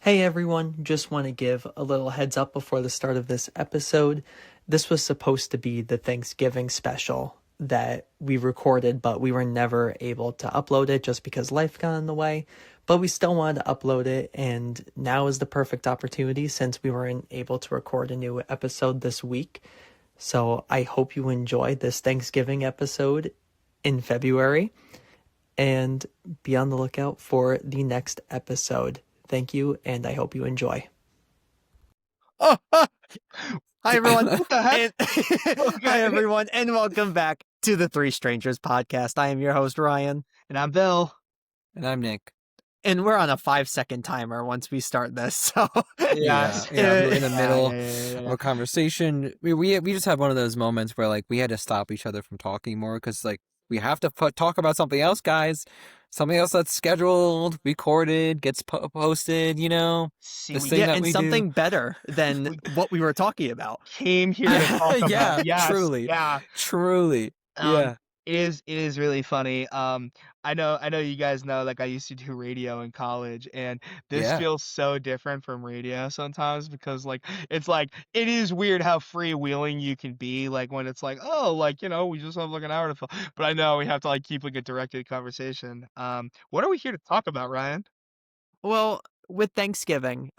Hey everyone, just want to give a little heads up before the start of this episode. This was supposed to be the Thanksgiving special that we recorded, but we were never able to upload it just because life got in the way. But we still wanted to upload it, and now is the perfect opportunity since we weren't able to record a new episode this week. So I hope you enjoy this Thanksgiving episode in February and be on the lookout for the next episode. Thank you, and I hope you enjoy. Oh, hi everyone. What the heck? Hi everyone, and welcome back to the Three Strangers podcast. I am your host, Ryan. And I'm Bill. And I'm Nick. And we're on a 5-second timer once we start this. So Yes. We're in the middle Yeah. of a conversation. We just had one of those moments where we had to stop each other from talking more because we have to talk about something else, guys. Something else that's scheduled, recorded, gets posted. See, This we thing that and we something do. better than what we were talking about. came here to talk about. Yeah, Yes. truly. Yeah. Truly. Yeah. It is really funny. I know you guys know I used to do radio in college, and this Yeah. feels so different from radio sometimes because it is weird how freewheeling you can be when it's we just have an hour to fill. But I know we have to keep a directed conversation. What are we here to talk about, Ryan? Well, with Thanksgiving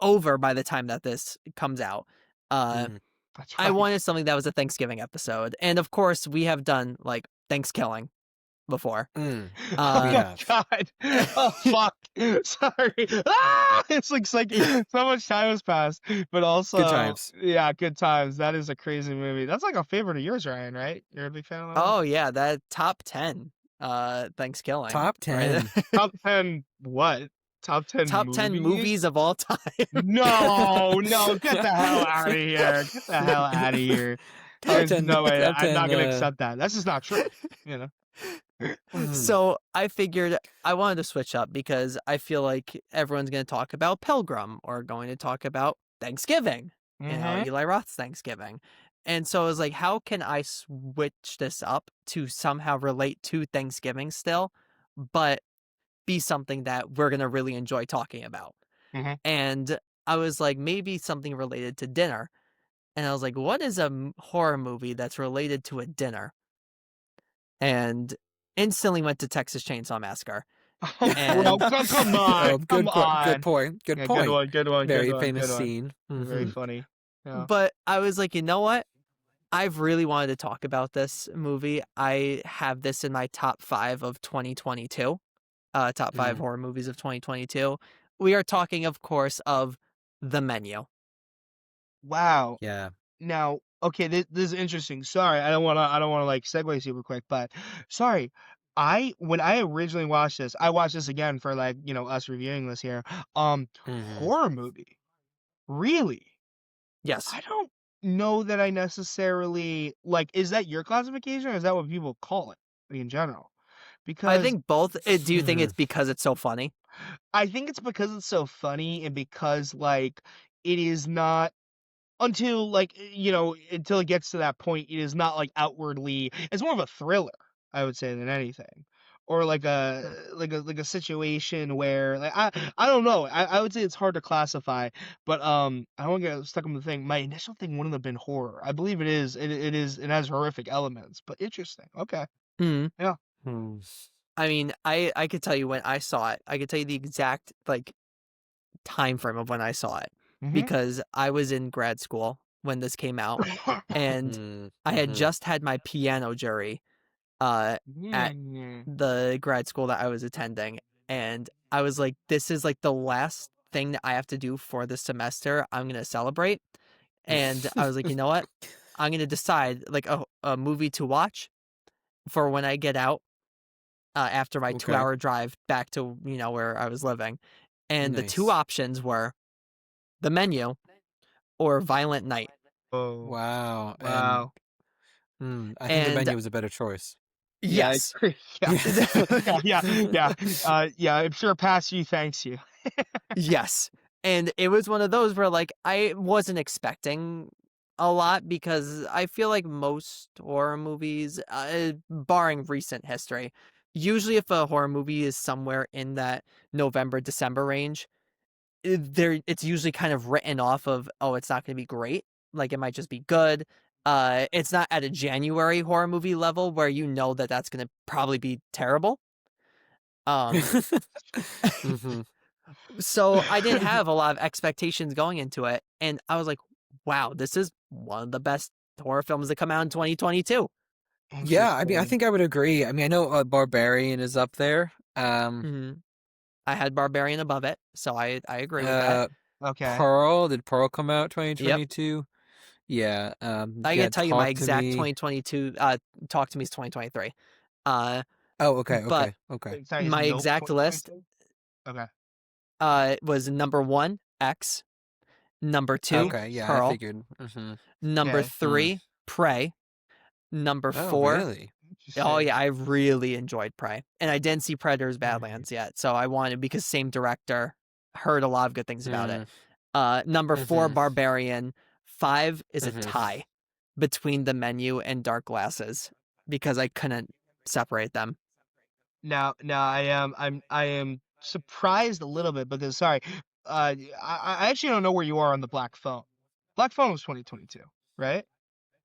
over by the time that this comes out, That's I right. wanted something that was a Thanksgiving episode. And of course, we have done Thanksgiving before. Oh Yeah. my God. Oh fuck. Sorry. Ah! It's so much time has passed. But also Good times. Yeah, good times. That is a crazy movie. That's a favorite of yours, Ryan, right? You're a big fan of that one? Oh yeah, that top 10 Thanksgiving. Top 10. Right? Top 10 what? Top 10 Top 10 movies of all time. No, get the hell out of here. Get the hell out of here. Top There's 10. no way. Top I'm not 10, gonna accept that. That's just not true. So I figured I wanted to switch up because I feel like everyone's going to talk about Pilgrim or going to talk about Thanksgiving. Eli Roth's Thanksgiving. And so I was like, how can I switch this up to somehow relate to Thanksgiving still, but be something that we're going to really enjoy talking about? Mhm. And I was like, maybe something related to dinner. And I was like, what is a horror movie that's related to a dinner? And instantly went to Texas Chainsaw Massacre. And Well, come on. Good Come on. Good point. Good Yeah, point. good one. Very Good one. famous Good one. scene. Very Mhm. funny. Yeah. But I was like, you know what? I've really wanted to talk about this movie. I have this in my top 5 of 2022. Top 5 horror movies of 2022. We are talking, of course, of The Menu. Wow. Yeah. Now, okay, this is interesting. Sorry, I don't wanna segue super quick, but sorry. When I originally watched this, I watched this again for us reviewing this here. Horror movie. Really? Yes. I don't know that I necessarily is that your classification or is that what people call it in general? Because I think both. Do you think it's because it's so funny? I think it's because it's so funny and because it is not until until it gets to that point, it is not outwardly. It's more of a thriller, I would say, than anything, or a situation where I don't know. I would say it's hard to classify, but I don't want to get stuck on the thing. My initial thing wouldn't have been horror. I believe it is. It has horrific elements, but interesting. Okay, Mm. yeah. I mean, I could tell you when I saw it. I could tell you the exact time frame of when I saw it Mhm. because I was in grad school when this came out, and I had just had my piano jury at Yeah. the grad school that I was attending, and I was like, this is the last thing that I have to do for the semester. I'm gonna celebrate, and I was like, you know what? I'm gonna decide a movie to watch for when I get out after my Okay. 2-hour drive back to where I was living, and the two Nice. options were The Menu or Violent Night. Oh, Wow. wow. I think The And Menu was a better choice. Yeah, I yes. agree. Yeah. I'm sure past you thanks you. Yes. And it was one of those where I wasn't expecting a lot because I feel like most horror movies, barring recent history, usually if a horror movie is somewhere in that November, December range, it's usually kind of written off of, oh, it's not going to be great. Like it might just be good. It's not at a January horror movie level where you know that that's going to probably be terrible. hmm So I didn't have a lot of expectations going into it, and I was like, wow, this is one of the best horror films that come out in 2022. Yeah, I mean, I Interesting. think I would agree. I mean, I know Barbarian is up there. Hmm. I had Barbarian above it, so I agree with that. Uh, Okay. Pearl, did Pearl come out Yep. 2022? Yeah. I Yeah, can tell you my Talk to exact Me. 2022 Talk to Me is 2023. Uh Oh, okay, but okay, okay. Wait, sorry, is my Nope exact list 2022? Okay. was number 1, X, number 2, Okay, yeah, I Pearl, figured. number Okay. 3, Prey, number Oh, 4. really? Oh Interesting. yeah, I really enjoyed Prey. And I didn't see Predators Right. Badlands yet, so I wanted, because same director, heard a lot of good things about it. Mm, Number 4, mhm, Barbarian. 5 is a mhm. tie between The Menu and Dark Glasses because I couldn't separate them. Now I am surprised a little bit because sorry, I actually don't know where you are on the Black Phone. Black Phone was 2022, right?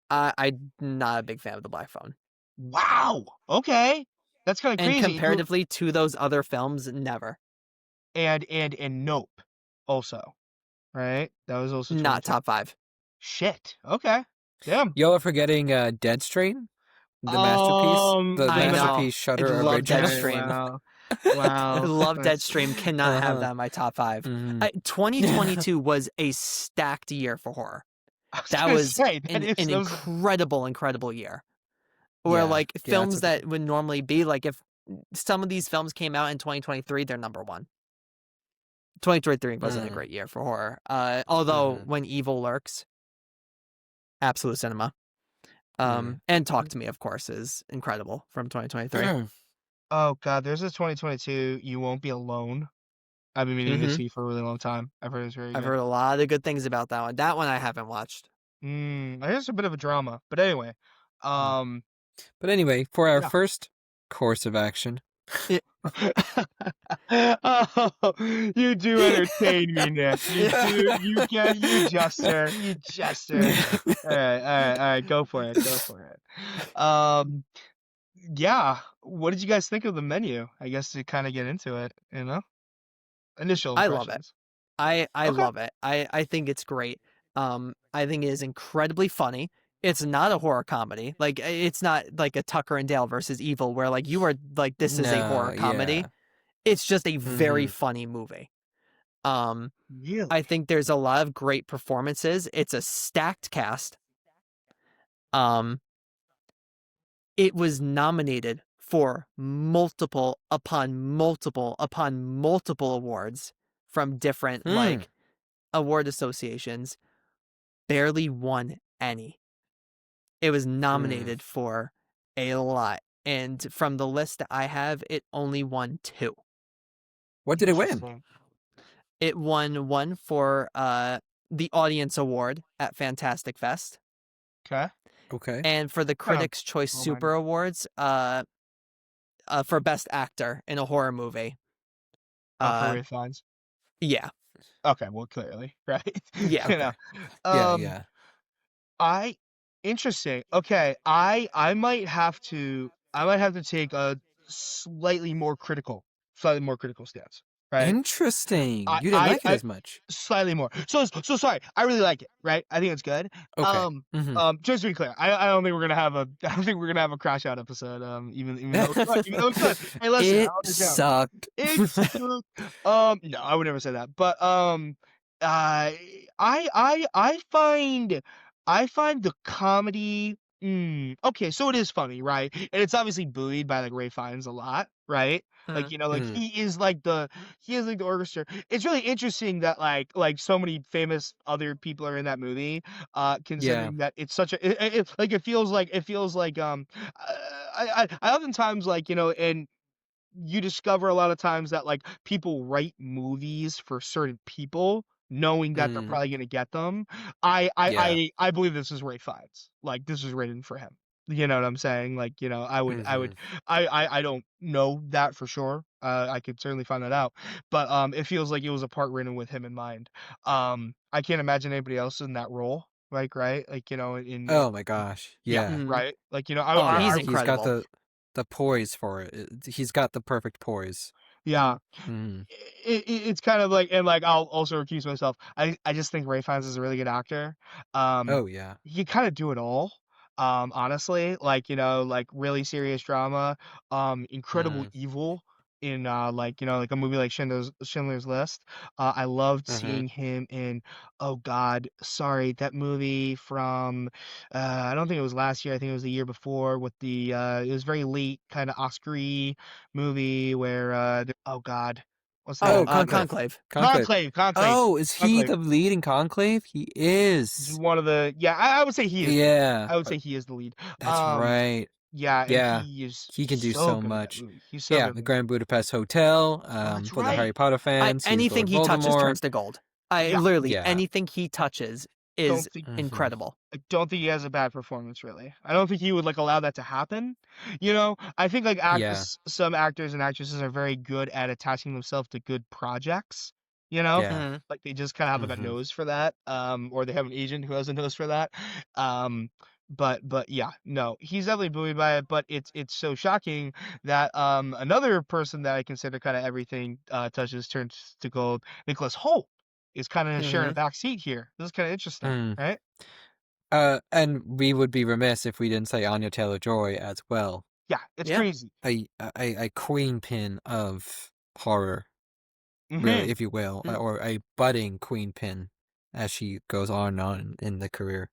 I'm not a big fan of The Black Phone. Wow. Okay. That's kind of And crazy. comparatively to those other films, never. And Nope also, right? That was also Not 2020. top 5. Shit. Okay. Damn. Y'all are forgetting Deadstream, the masterpiece, the I You know. know. masterpiece I Shutter love original. Okay. Deadstream. Wow. I Wow. love That's. Deadstream. Cannot have Uh-huh. that in my top 5. hmm 2022 was a stacked year for horror. I was That gonna was say an that was. incredible year. Where Yeah, like yeah, films that would normally be like, if some of these films came out in 2023, they're number 1. 2023 wasn't a mm, great year for horror. Although hmm When Evil Lurks, absolute cinema. mm. And Talk to Me, of course, is incredible from 2023. Oh God, there's a 2022. You Won't Be Alone. I've been meaning to Hmm. see for a really long time. I've heard it's very I've good. heard a lot of good things about that one. That one I haven't watched. I guess it's a bit of a drama, but anyway. Um. But anyway, for our Yeah. first course of action, It- Oh, you do entertain me, Nick. You do. You get. You jester. You jester. All right. All right. All right. Go for it. Go for it. Yeah. What did you guys think of the menu? I guess to kind of get into it, initial I love it. impressions. I Okay. love it. I think it's great. I think it is incredibly funny. It's not a horror comedy. Like it's not like a Tucker and Dale versus Evil where like you are like, this is a no, horror comedy. yeah, It's just a very hmm funny movie. Um I Really? think there's a lot of great performances. It's a stacked cast. Um it was nominated for multiple upon multiple upon multiple awards from different mm, like award associations. Barely won any. It was mm. nominated for a lot. And from the list that I have, it only won 2. What did it win? Interesting. It won one for the audience award at Fantastic Fest, Okay. Okay, and for the Kind of Critics' Choice well-minded. Super Awards, for Best Actor in a Horror Movie. For Uh, Ray Fiennes. yeah, Okay, well, clearly, right? yeah. You know, okay, yeah, um, yeah. I interesting. Okay, I might have to take a slightly more critical stance, right? Interesting. I You didn't I like it I as much. slightly more. So sorry. I really like it, right? I think it's good. Okay. Um hmm just to be clear, I don't think we're gonna have a I don't think we're gonna have a crash out episode. Even though it's good, even though it's good. Hey, listen, I It don't understand. sucked. It's no, I would never say that. But I find the comedy. Okay, so it is funny, right? And it's obviously buoyed by like Ray Fiennes a lot, right? Like Mhm. like Mhm. he is like the orchestra. It's really interesting that like so many famous other people are in that movie. Yeah. Considering that it's such a like it feels like I oftentimes and you discover a lot of times that like people write movies for certain people knowing that they're Mm. probably gonna get them. I I Yeah. I I believe this is Ray Fiennes. Like this is written for him. You know what I'm saying? Like, Hmm. I don't know that for sure. I could certainly find that out, but it feels like it was a part written with him in mind. I can't imagine anybody else in that role, like, right? Like, Oh my gosh. yeah, Yeah. Mhm. right. Like, Oh, he's Yeah. I He's got incredible. the poise for it. He's got the perfect poise. yeah. Hmm. It's kind of like, and like I'll also accuse myself. I just think Ray Fiennes is a really good actor. Um, Oh yeah. he can kind of do it all. Honestly, like like really serious drama, incredible Hmm. evil in like like a movie like Schindler's List. I loved Hmm. seeing him in, oh God, sorry, that movie from I don't think it was last year. I think it was the year before with the it was very late kind of Oscar-y movie where oh God, what's the name Oh, Oh, of the movie? Conclave. Conclave. Conclave. Conclave. Oh, is he Conclave. the lead in Conclave? He He's is. one of the, yeah, I would say he is the lead. Yeah. I would say he is the lead. That's Um, right. yeah, and Yeah. he is He can do so so good in that much. movie. He's so Yeah, good the in that Grand movie. Budapest Hotel. Oh, that's For the Harry right. Potter fans, he was Anything Lord he touches Voldemort. turns to gold. I Yeah, literally Yeah. anything he touches don't is think Hmm. incredible. I don't think he has a bad performance really. I don't think he would like allow that to happen. I think like Yeah. some actors and actresses are very good at attaching themselves to good projects. You know, Yeah. Mhm. like they just kind of have like a Hmm. nose for that, or they have an agent who has a nose for that. Um, but yeah, no, he's definitely buoyed by it. But it's so shocking that another person that I consider kind of everything touches turns to gold. Nicholas Hoult is kind of sharing a Mhm. back seat here. This is kind of interesting, Mm. right? And we would be remiss if we didn't say Anya Taylor-Joy as well. Yeah, it's Yeah. crazy. A queen pin of horror, really, Mhm. if you will, Mm. or a budding queen pin as she goes on and on in the career.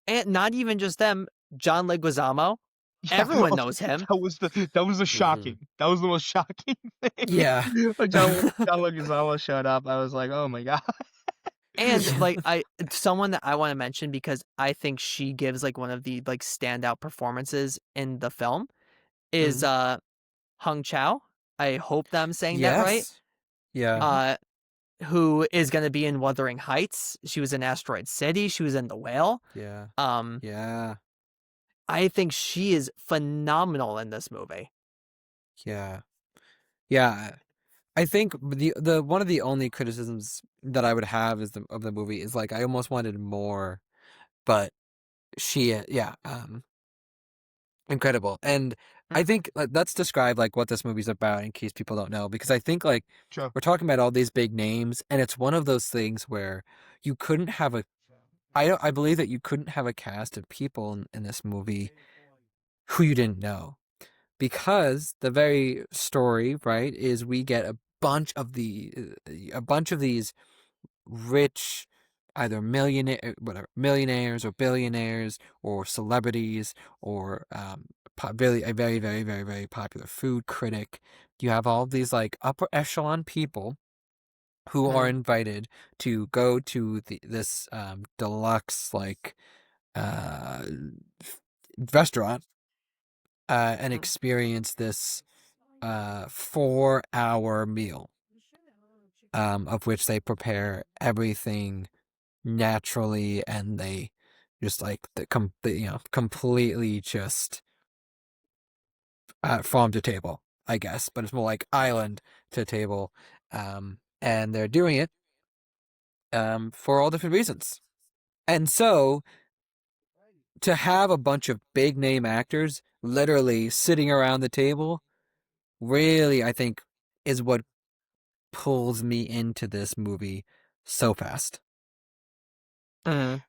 And not even just them, John Leguizamo. Yeah, Everyone knows him. that was the Hmm. shocking. That was the most shocking thing. Yeah. When John Leguizamo showed up, I was like, "Oh my god." And like someone that I want to mention because I think she gives like one of the like standout performances in the film is Mhm. Hung Chow. I hope that I'm saying that right. Yes. Yeah. Mhm. Uh who is going to be in Wuthering Heights. She was in Asteroid City, she was in The Whale. Yeah. Um Yeah. I think she is phenomenal in this movie. Yeah. Yeah. I think the one of the only criticisms that I would have is of the movie is like I almost wanted more, but yeah, incredible. And Mm. I think let's describe like what this movie's about in case people don't know, because I think like Sure. we're talking about all these big names, and it's one of those things where you couldn't have a I believe that you couldn't have a cast of people in this movie who you didn't know, because the very story, right, is we get a bunch of these rich, either millionaires or billionaires or celebrities or really a very very very very popular food critic. You have all these like upper echelon people who are Mhm. invited to go to this deluxe like uh, restaurant and Mm. experience this 4 hour meal, of which they prepare everything naturally, and they just like completely just farm to table, I guess, but it's more like island to table, and they're doing it for all different reasons. And so to have a bunch of big name actors literally sitting around the table really, I think, is what pulls me into this movie so fast. Mhm.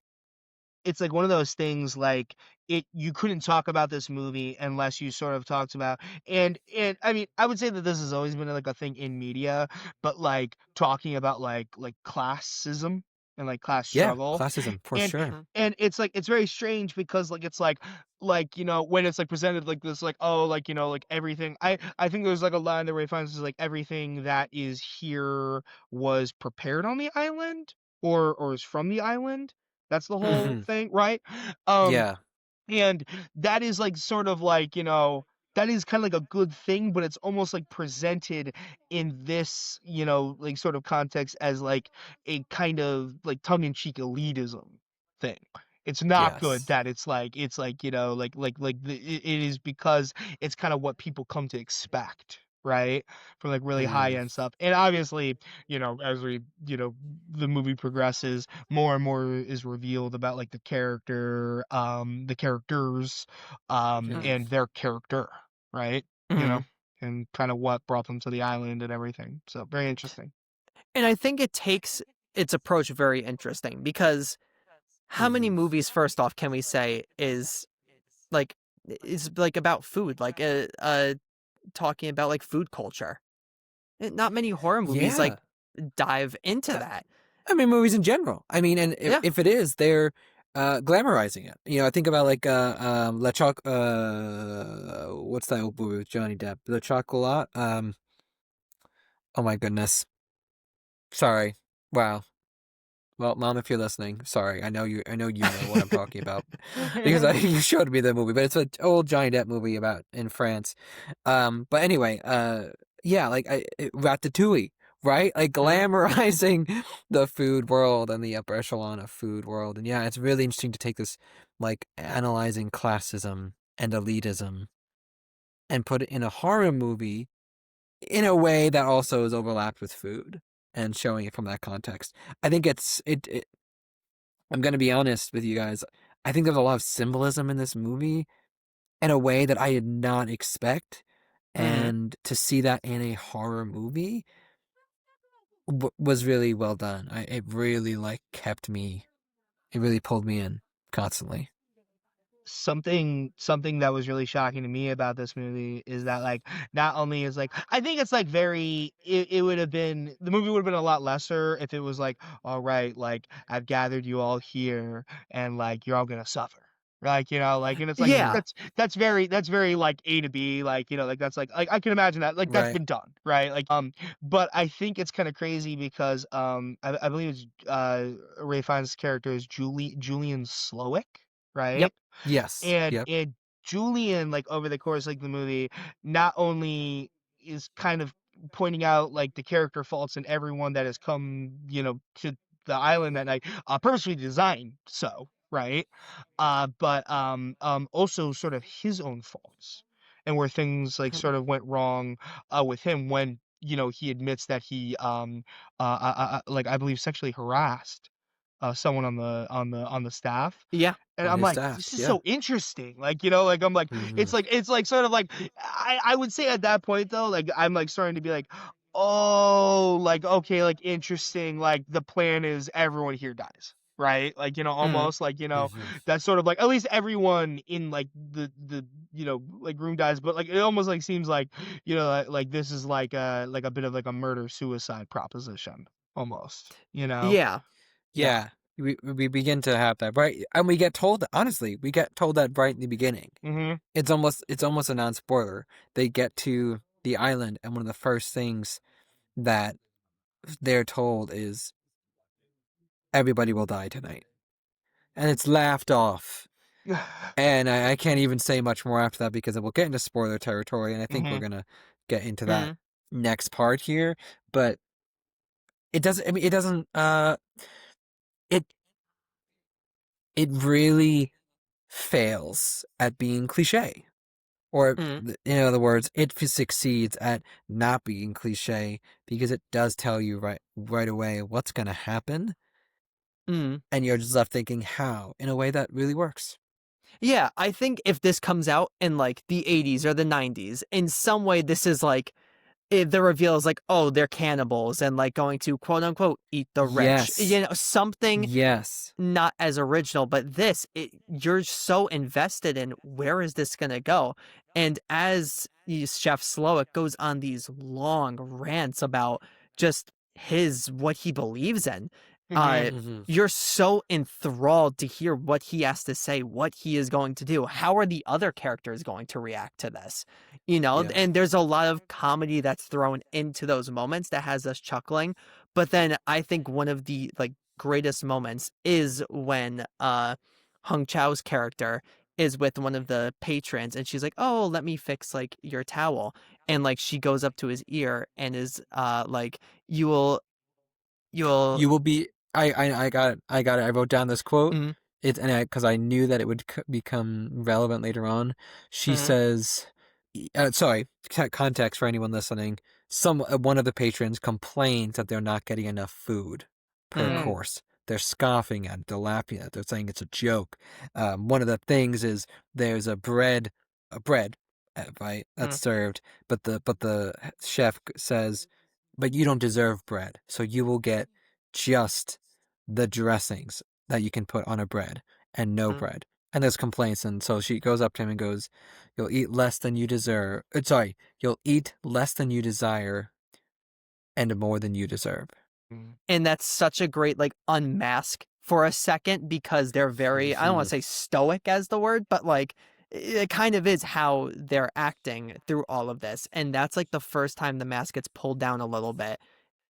It's like one of those things like you couldn't talk about this movie unless you sort of talked about, and I mean I would say that this has always been like a thing in media, but like talking about like classism and like class Yeah, struggle, classism for and sure. Mhm. and it's like it's very strange because like it's like when it's like presented like this, like, oh, like like everything, I think there's like a line that Ray finds is like everything that is here was prepared on the island or is from the island. That's the whole Hmm. thing, right? Um, Yeah. and that is like sort of like, that is kind of like a good thing, but it's almost like presented in this, like sort of context as like a kind of like tongue-in-cheek elitism thing. It's not good Yes. that it's like, it is because it's kind of what people come to expect, right? From like really high Mm. end stuff. And obviously, as the movie progresses, more and more is revealed about like the characters, Mhm. and their character, right? You know, Mhm. and kind of what brought them to the island and everything. So very interesting. And I think it takes its approach very interesting because how many Mhm. movies, first off, can we say like is like about food, like talking about like food culture? Not many horror movies like Yeah. dive into Uh, that. I mean, movies in general. I mean, and Yeah. if it is, they're glamorizing it. I think about like La Choc. What's that old movie with Johnny Depp? Le Chocolat. Oh my goodness. Sorry. Wow. Well, Mom, if you're listening, sorry. I know you. I know you know what I'm talking about because you showed me the movie. But it's an old Johnny Depp movie about in France. But anyway, yeah, like Ratatouille, right? Like Mhm. glamorizing the food world and the upper echelon of food world. And yeah, it's really interesting to take this, like analyzing classism and elitism and put it in a horror movie in a way that also is overlapped with food and showing it from that context. I think I'm going to be honest with you guys. I think there's a lot of symbolism in this movie in a way that I did not expect. Mhm. And to see that in a horror movie was really well done. It really like kept me. It really pulled me in constantly. Something that was really shocking to me about this movie is that like not only is like I think it's like it would have been the movie would have been a lot lesser if it was like, all right, like I've gathered you all here and like you're all gonna suffer. Like, and it's like Yeah. that's very like A to B, like, like that's like I can imagine that like that's Right. been done, right? Like but I think it's kind of crazy because I believe it's Ray Fiennes' character is Julian Slowick, right? Yep. Yes. Yep. And Julian, like over the course like the movie, not only is kind of pointing out like the character faults in everyone that has come, to the island that night, purposely designed so, right? But also sort of his own faults and where things like sort of went wrong with him when he admits that he like I believe sexually harassed someone on the staff, and On I'm his like, staff. this is Yeah. so interesting. Like, like I'm like, Hmm. it's like sort of like I would say at that point though, like I'm like starting to be like, oh, like okay, like interesting. Like the plan is everyone here dies. Right? Like, Mhm. almost like, Hmm. that's sort of like at least everyone in like the like room dies, but like it almost like seems like, like this is like a bit of like a murder suicide proposition almost. Yeah. Yeah. Yeah. We begin to have that right, and we get told honestly, we get told that right in the beginning. Mhm. It's almost a non spoiler. They get to the island, and one of the first things that they're told is everybody will die tonight, and it's laughed off. And I can't even say much more after that because we'll get into spoiler territory, and I think we're Mhm. gonna get into that Mhm. next part here. But it doesn't. I mean, it doesn't. It it really fails at being cliche, or Mhm. in other words, it succeeds at not being cliche because it does tell you right away what's gonna happen, Mhm. and you're just left thinking how in a way that really works. Yeah, I think if this comes out in like the 80s or the 90s, in some way this is like the reveal is like, oh, they're cannibals and like going to quote unquote eat the rich. Yes. Something Yes. not as original, but you're so invested in where is this going to go. And as Chef Slowick goes on these long rants about just what he believes in, uh, Mhm. Hmm. you're so enthralled to hear what he has to say, what he is going to do. How are the other characters going to react to this? Yeah. And there's a lot of comedy that's thrown into those moments that has us chuckling. But then I think one of the like greatest moments is when Hung Chao's character is with one of the patrons and she's like, "Oh, let me fix like your towel." And like she goes up to his ear and is like, "You will You will be. I got it. I got it. I wrote down this quote. mm, it, and because I knew that it would become relevant later on. She Mhm, says, sorry, context for anyone listening. One of the patrons complains that they're not getting enough food per mhm, course. They're scoffing at it. They're laughing at it. They're saying it's a joke. One of the things is there's a bread, right, that's mhm, served, but the chef says, but you don't deserve bread, so you will get just the dressings that you can put on a bread and no mhm, bread. And there's complaints, and so she goes up to him and goes, "You'll eat less than you deserve. Sorry, you'll eat less than you desire and more than you deserve." mhm, And that's such a great like unmask for a second because they're very, I don't want Mhm. to say stoic as the word, but like it kind of is how they're acting through all of this. And that's like the first time the mask gets pulled down a little bit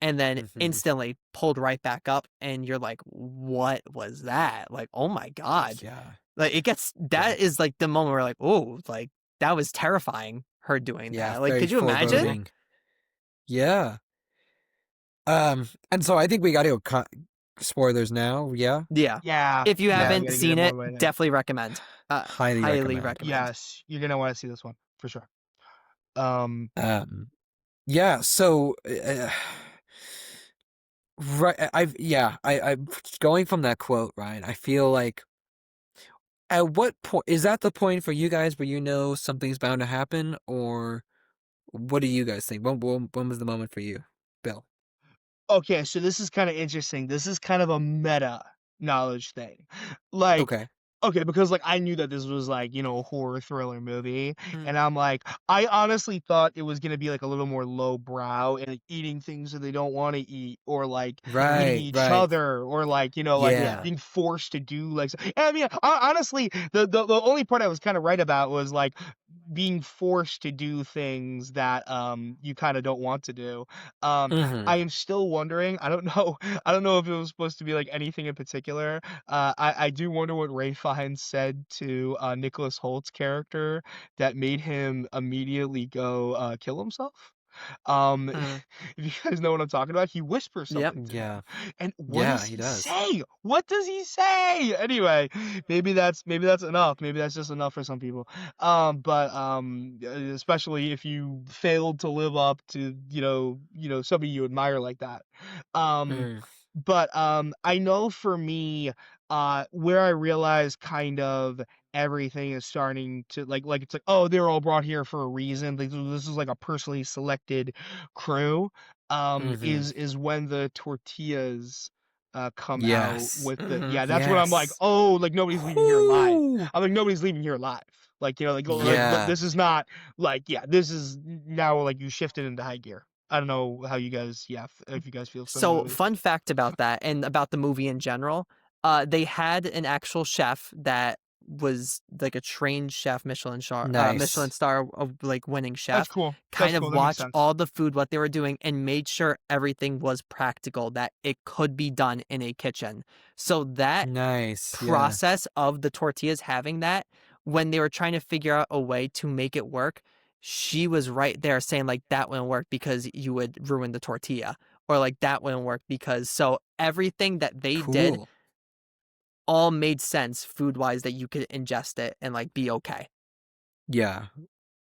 and then Mhm. instantly pulled right back up and you're like, what was that? Like, oh my God. Yeah. Like it gets, Yeah. that is like the moment where like, oh, like that was terrifying, her doing Yeah. that. Like, Very could you imagine? mhm. foreboding. Yeah. And so I think we got to go spoilers now. Yeah. Yeah. Yeah, If you yeah, we Um, haven't gotta get seen him it, one right now. definitely recommend. highly Highly recommend. recommend. Yes, you're gonna wanna see this one, for sure. Um, Um, yeah. So, right. I going from that quote, Ryan. I feel like at what point is that the point for you guys where you know something's bound to happen, or what do you guys think? When was the moment for you, Bill? okay, so this is kinda interesting. This is kind of a meta knowledge thing. Like, Okay. okay, because, like, I knew that this was, like, a horror thriller movie, Mm, and I'm like, I honestly thought it was gonna be, like, a little more lowbrow and, like, eating things that they don't wanna eat or, like, eating Right. each Right. other or, like, like, Yeah. yeah. being forced to do, like and I mean, honestly, the only part I was kinda right about was, like, being forced to do things that, you kinda don't want to do. Um, Mm-hmm. I am still wondering, I don't know I don't know if it was supposed to be, like, anything in particular. I do wonder what Ray Fiennes said to, Nicholas Holt's character that made him immediately go, kill himself. Um, Mm, if you guys know what I'm talking about, he whispers yep. something to Yeah. him, and what Yeah. does He he does. say? What does he say? Anyway, maybe that's enough. Maybe that's just enough for some people. Especially if you failed to live up to, somebody you admire like that. Um, Mm. but I know for me, where I realize kind of everything is starting to like it's like, oh, they're all brought here for a reason. Like this is like a personally selected crew. Mm-hmm. Is when the tortillas come out Yes. with the Hmm. yeah, that's when I'm like, Yes. oh, like nobody's leaving here alive. Whoo! I'm like nobody's leaving here alive. Like, Yeah. this is not like yeah, this is now like you shifted into high gear. I don't know how you guys yeah, if you guys feel So, similarly. fun fact about that and about the movie in general, they had an actual chef that was like a trained chef, Michelin Nice. star of like winning That's chef, cool. That's kind of cool. That makes watch sense. all the food, what they were doing, and made sure everything was practical, that it could be done in a kitchen. So that Nice. Yeah. process of the tortillas having that, when they were trying to figure out a way to make it work, she was right there saying like that wouldn't work because you would ruin the tortilla, or like that wouldn't work because, so everything that they did Cool. all made sense food wise, that you could ingest it and like be okay. Yeah.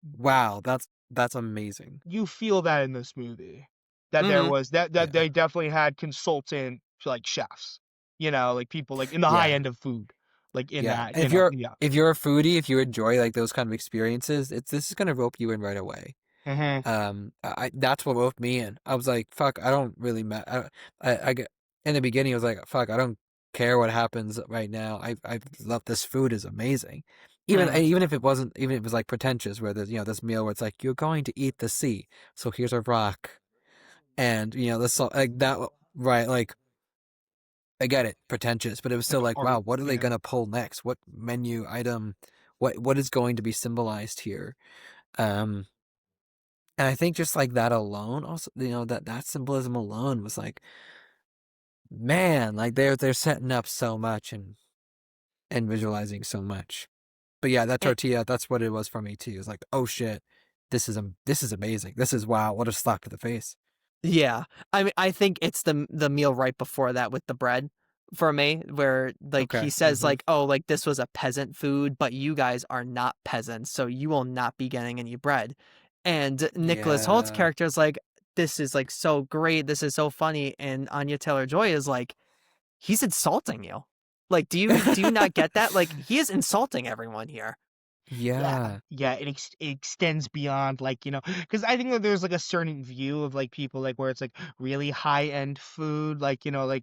Wow. That's amazing. You feel that in this movie, that there Hmm. was that Yeah. they definitely had consultant, like, chefs, like, people, like, in the high Yeah. end of food, like, in Yeah. that, And yeah. if you're a foodie, if you enjoy like those kind of experiences, this is gonna rope you in right away. Mhm, That's what roped me in. I was like, fuck, I don't really I get in the beginning. I was like, fuck, I don't care what happens right now. I love this food is amazing. Hmm. Even if it wasn't, even if it was like pretentious, where there's this meal where it's like you're going to eat the sea, so here's a rock, and this like that, right? Like I get it, pretentious, but it was still of like, course, wow, what are they yeah. gonna pull next? What menu item? What is going to be symbolized here? Um, and I think just like that alone, also, that symbolism alone was like, man, like they're setting up so much and visualizing so much. But yeah, that And, tortilla, that's what it was for me too. It was like, oh shit, this is amazing. This is wow, what a slap to the face. yeah, I mean, I think it's the meal right before that with the bread for me, where like he Okay. says like, oh, like this was a peasant food, but you guys are not peasants, so you will not be getting any bread. And Nicholas Holt's Yeah. character is like, this is like so great, this is so funny, and Anya Taylor-Joy is like, he's insulting you. Like, do you not get that? Like, he is insulting everyone here. Yeah, Yeah. yeah, it extends beyond like, because I think that there's like a certain view of like people like where it's like really high end food, like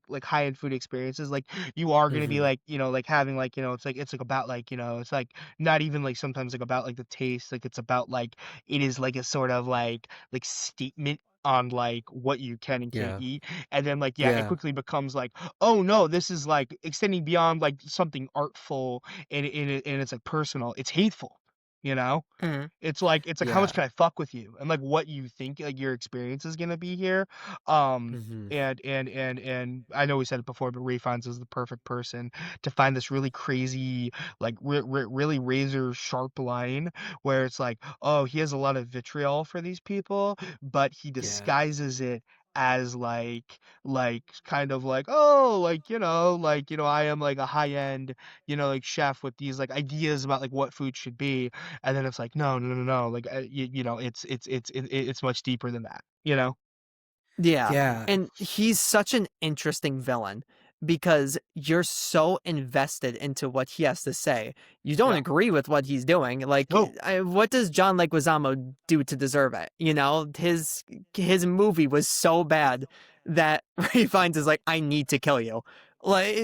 like high end food experiences. Like you are gonna be Hmm. like like having like it's like about like it's like not even like sometimes like about like the taste, like it's about like it is like a sort of like statement on like what you can and can't Yeah. eat, and then like yeah, it Yeah. quickly becomes like, oh no, this is like extending beyond like something artful, and it's like personal, it's hateful, you know? Mhm. It's like how much Yeah. can I fuck with you? And like what you think like your experience is gonna be here. Hmm. And I know we said it before, but Ray Fiennes is the perfect person to find this really crazy, like really razor sharp line where it's like, oh, he has a lot of vitriol for these people, but he Yeah. disguises it as like kind of like, oh, like I am like a high end like chef with these like ideas about like what food should be, and then it's like, no, no, no, no, like it's much deeper than that. Yeah. Yeah. And he's such an interesting villain because you're so invested into what he has to say. You don't Yeah. agree with what he's doing. Like, No. what does John Leguizamo do to deserve it? You know, his movie was so bad that Ray Fiennes is like, I need to kill you. Like,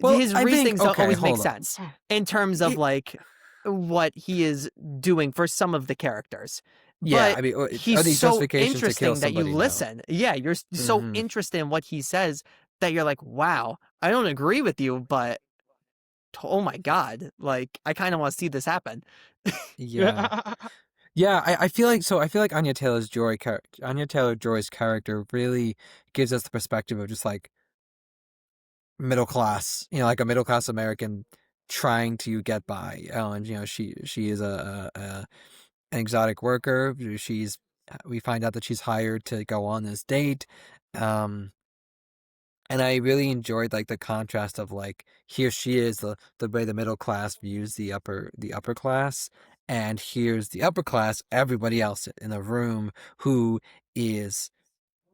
Well, his I think reasonings don't okay, always make hold on. sense in terms of It, like what he is doing for some of the characters. yeah, But I mean, are he's these so justifications to kill interesting that you somebody? No. listen. Yeah, you're so Hmm. interested in what he says that you're like, wow, I don't agree with you, but oh my God, like I kind of want to see this happen. Yeah. Yeah, I feel like so. I feel like Anya Taylor Joy's character really gives us the perspective of just like middle class, like a middle class American trying to get by. And she is an exotic worker. We find out that she's hired to go on this date. Um, and I really enjoyed like the contrast of like here she is the way the middle class views the upper class, and here's the upper class, everybody else in the room who is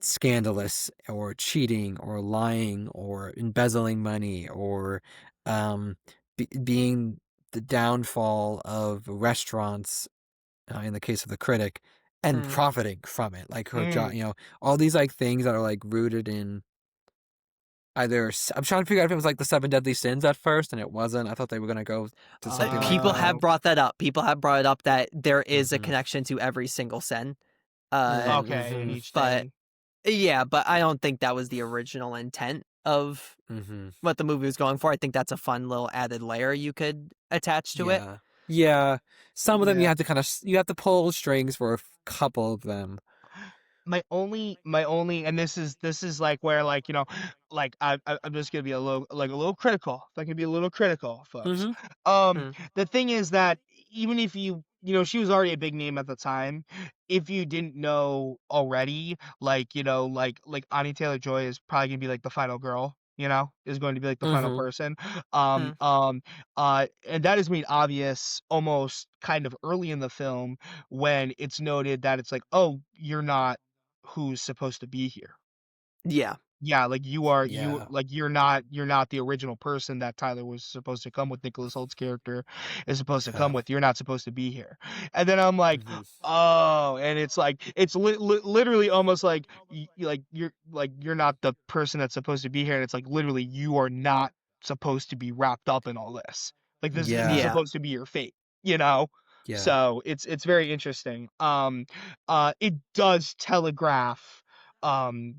scandalous or cheating or lying or embezzling money or um being the downfall of restaurants, in the case of the critic, and Mm. profiting from it, like her job, Mm. all these like things that are like rooted in I'm trying to figure out if it was like the seven deadly sins at first, and it wasn't. I thought they were gonna go to something like People that. have brought that up. People have brought it up that there is a Mm-hmm. connection to every single sin. Uh, Okay, in Mm-hmm. each but thing. yeah, but I don't think that was the original intent of Mm-hmm. what the movie was going for. I think that's a fun little added layer you could attach to it. Yeah. Yeah. Some of them Yeah. you have to pull strings for a couple of them. My only, and this is like where like like I'm just gonna be a little critical. If I can be a little critical, folks. Mm-hmm. Um, Mm. the thing is that even if she was already a big name at the time. If you didn't know already, like like Anya Taylor Joy is probably gonna be like the final girl. Is going to be like the final Mm-hmm. person. Mm. And that is made obvious almost kind of early in the film when it's noted that it's like, oh, you're not who's supposed to be here. Yeah. Yeah, like Yeah. you're not the original person that Tyler was supposed to come with. Nicholas Holt's character is supposed to Yeah. come with. You're not supposed to be here. And then I'm like, Mm-hmm. oh, and it's like it's literally almost like you're not the person that's supposed to be here, and it's like literally you are not supposed to be wrapped up in all this. Like this isn't Yeah. Yeah. supposed to be your fate, you know? Yeah. So it's very interesting. It does telegraph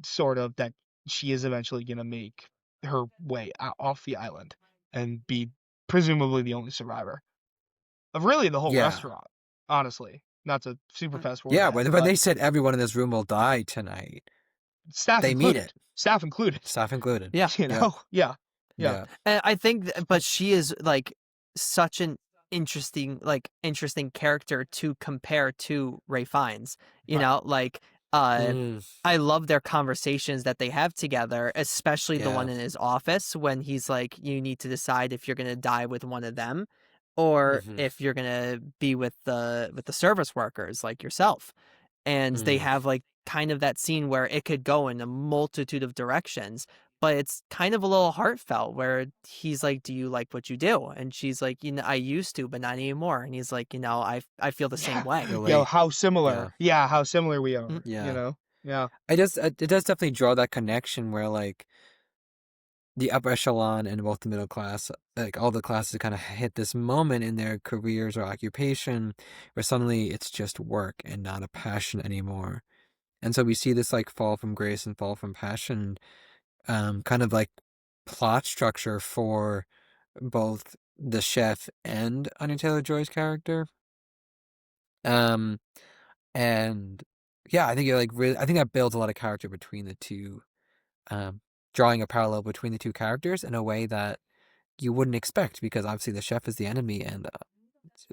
sort of that she is eventually going to make her way out, off the island and be presumably the only survivor of really the whole Yeah. restaurant, honestly. Not to super fast forward Yeah. ahead, When but they said everyone in this room will die tonight, staff they mean included. it. Staff included. Staff included. Yeah. Yep. Yeah. Yeah. Yeah. And I think, but she is like such an interesting character to compare to Ray Fiennes. Right. Like Uh, Mm, I love their conversations that they have together, especially the yeah. one in his office when he's like, you need to decide if you're gonna die with one of them or Mm-hmm. if you're gonna be with the service workers like yourself. And they Mm. have like kind of that scene where it could go in a multitude of directions, but it's kind of a little heartfelt where he's like, do you like what you do? And she's like, I used to, but not anymore. And he's like, I feel the same Yeah. way. Yo, Relate. how Yeah. similar. Yeah, how similar we Mm. are, Yeah. Yeah. It does definitely draw that connection where like the upper echelon and both the middle class, like all the classes kind of hit this moment in their careers or occupation where suddenly it's just work and not a passion anymore. And so we see this like fall from grace and fall from passion, kind of like plot structure for both the chef and Anya Taylor-Joy's character. Um, and yeah, I think it like really, I think that builds a lot of character between the two, um, drawing a parallel between the two characters in a way that you wouldn't expect because obviously the chef is the enemy and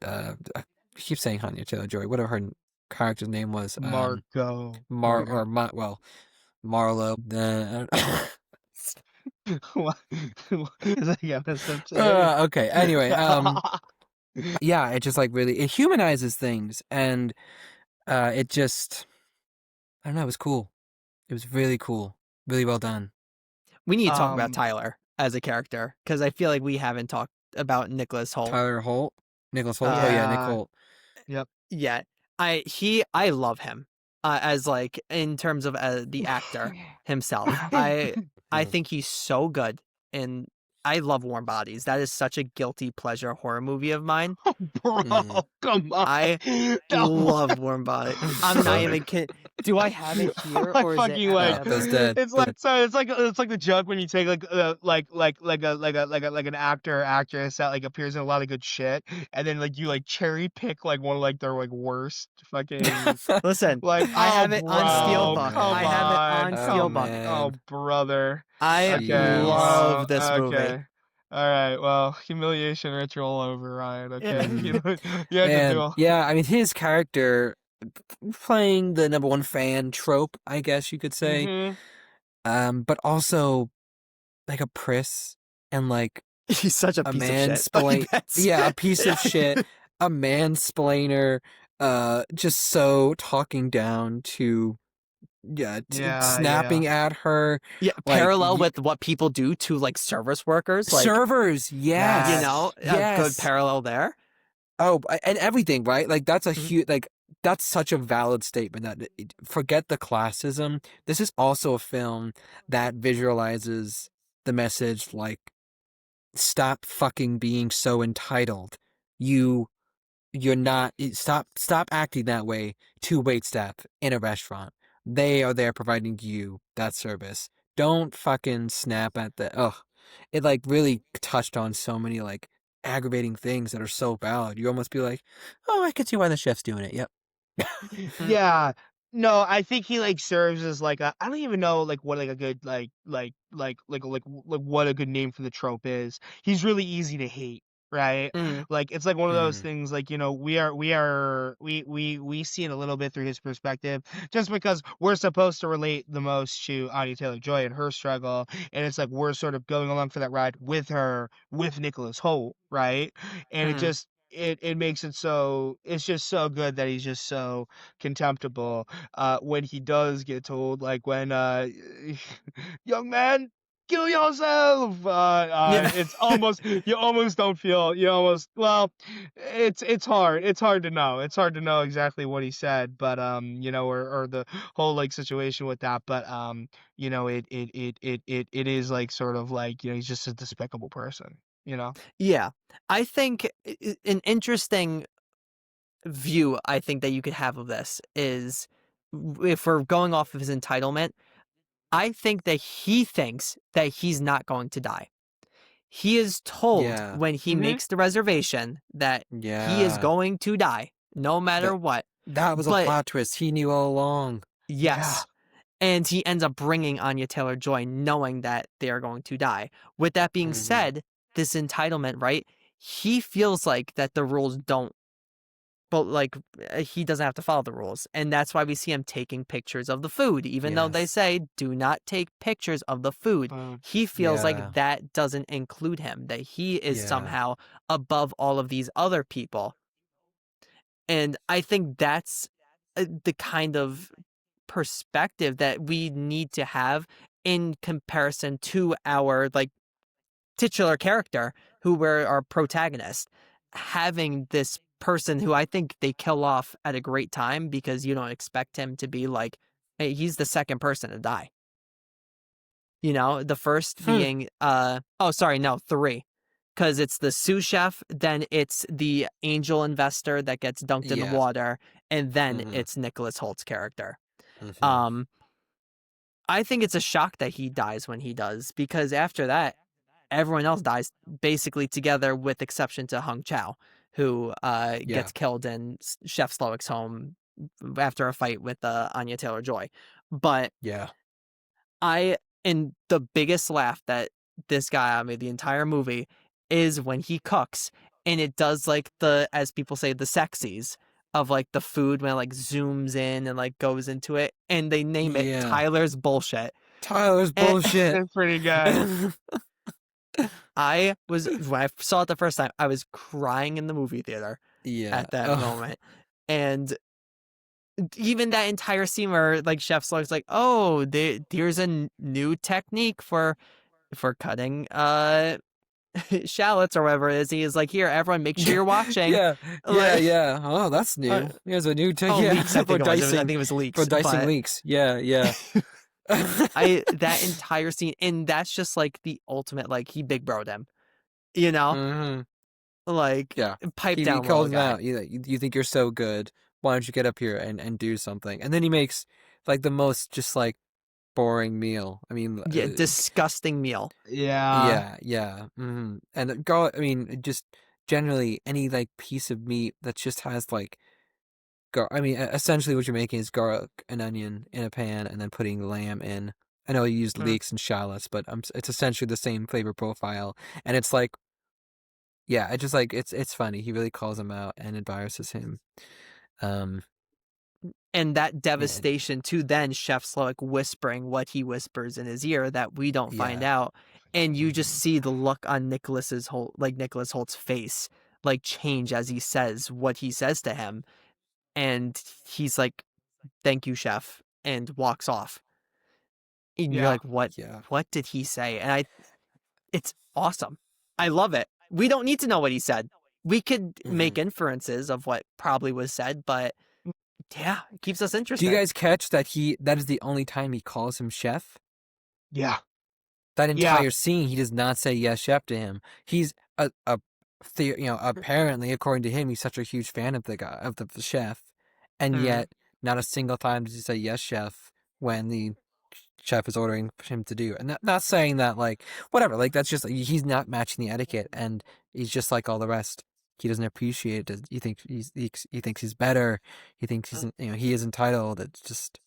I keep saying Anya Taylor-Joy, whatever her character's name was, Margot. Mar or Margot. Ma well, Marlo. What is that episode today? Okay. Anyway, yeah, it just like really it humanizes things and it just I don't know, it was cool. It was really cool. Really well done. We need to talk about Um, Tyler as a character because I feel like we haven't talked about Nicholas Holt. Tyler Holt, Nicholas Holt. Oh Uh, yeah, Nick yeah. Holt. Yep. yeah, I love him as like in terms of the actor himself. I Mm. think he's so good, and I love Warm Bodies. That is such a guilty pleasure horror movie of mine. Bro, Mm. come on. I No. love Warm Bodies. I'm not even kidding. Do I have it here I or is it fucking at my like No, other Bill's room? dead. it's like so it's like the joke when you take like an actor or actress that like appears in a lot of good shit and then like you like cherry pick like one of like their like worst fucking Listen, like I oh have it on Oh bro Steelbook. I come have it man. on on Oh Steelbook. oh man. brother I okay Jeez. love well this movie. okay all right well humiliation ritual over Ryan okay Mm. you had to do And yeah, I mean his character playing the number one fan trope, I guess you could say. mm-hmm. But also like a priss and like He's such a a piece of shit. Like mansplain. that's Yeah, a piece of shit, a mansplainer, just so talking down to yeah, Yeah snapping at her, yeah, like parallel with what people do to like service workers. Like, servers. Yes, a good yes. parallel there. Oh, and everything, right? Like that's a Mhm. huge, like that's such a valid statement that forget the classism. This is also a film that visualizes the message like stop fucking being so entitled. You you're not stop acting that way to waitstaff in a restaurant. They are there providing you that service. Don't fucking snap at the ugh. It like really touched on so many like aggravating things that are so valid. You almost be like, oh, I can see why the chef's doing it. Yep. Mm. Yeah. No, I think he like serves as like a I don't even know like what like a good like what a good name for the trope is. He's really easy to hate, right? Mm. Like it's like one of those Mm. things like we see it a little bit through his perspective just because we're supposed to relate the most to Anya Taylor-Joy and her struggle and it's like we're sort of going along for that ride with her with Nicholas Holt, right? And it Mm. just it makes it so it's just so good that he's just so contemptible when he does get told like when young man kill yourself Yeah. it's almost you almost don't feel you almost well it's hard to know exactly what he said but or the whole like situation with that but it is like sort of like he's just a despicable person Yeah. I think an interesting view I think that you could have of this is if we're going off of his entitlement, I think that he thinks that he's not going to die. He is told Yeah. when he hmm makes the reservation that he is Yeah. going to die no matter That what. that was a But plot twist. He knew all along. yeah yes, and he ends up bringing Anya Taylor-Joy knowing that they are going to die. With that being Hmm. said, this entitlement, right? He feels like that the rules don't but like he doesn't have to follow the rules, and that's why we see him taking pictures of the food, even though they Yes. say do not take pictures of the food. He feels Yeah. like that doesn't include him, that he is Yeah. somehow above all of these other people. And I think that's the kind of perspective that we need to have in comparison to our like titular character who were our protagonist, having this person who I think they kill off at a great time because you don't expect him to be like, hey, he's the second person to die. You know, the first Hmm. being oh sorry, no, three. Because it's the sous chef, then it's the angel investor that gets dunked in the Yeah. water, and then Mm-hmm. it's Nicholas Holt's character. Mm-hmm. Um, I think it's a shock that he dies when he does, because after that, everyone else dies basically together, with exception to Hung Chao, who Yeah. gets killed in Chef Slowick's home after a fight with Anya Taylor-Joy. But Yeah. and the biggest laugh that this guy got me the entire movie is when he cooks, and it does like as people say, the sexies of like the food when it like zooms in and like goes into it, and they name it Yeah. Tyler's bullshit. Tyler's And bullshit. That's pretty good. when I saw it the first time, I was crying in the movie theater Yeah. at that Oh. moment. And even that entire scene where like Chef Slug's like, oh, there's a new technique for cutting shallots or whatever it is. He is like, here, everyone, make sure you're watching. Yeah. Yeah. Like, Yeah. Oh, that's new. Here's a new tech. oh, Yeah. leeks, I For think it was. I dicing. think it was For leeks. dicing But leeks. Yeah. Yeah. that entire scene, and that's just like the ultimate, like he big broed him, you know? Mm-hmm. Like Yeah. pipe He down calls little him guy. out. You think you're so good. Why don't you get up here and do something? And then he makes like the most just like boring meal. I mean, Yeah, disgusting meal. Yeah. yeah, yeah. And garlic, I mean, just generally any like piece of meat that just has like I mean, essentially what you're making is garlic and onion in a pan and then putting lamb in. I know you used Mhm. leeks and shallots, but it's essentially the same flavor profile. And it's like, yeah, it's just like it's funny. He really calls him out and advises him. Um, And that yeah, devastation to then Chef Slowick whispering what he whispers in his ear that we don't find yeah, out. And you just see the look on Nicholas Holt's face like change as he says what he says to him. And he's like, thank you, chef, and walks off. And you're Yeah. like, yeah. what did he say? And it's awesome. I love it. We don't need to know what he said. We could hmm make inferences of what probably was said, but yeah, it keeps us Do you interested. guys catch that that is the only time he calls him chef? Yeah. That Yeah. entire scene, he does not say yes, chef to him. He's apparently, according to him, he's such a huge fan of the guy, of the chef, and Mhm. yet not a single time does he say yes, chef when the chef is ordering him to do. And not saying that like whatever, like that's just he's not matching the etiquette, and he's just like all the rest. He doesn't appreciate it. He thinks he's better. He thinks he is entitled. It's just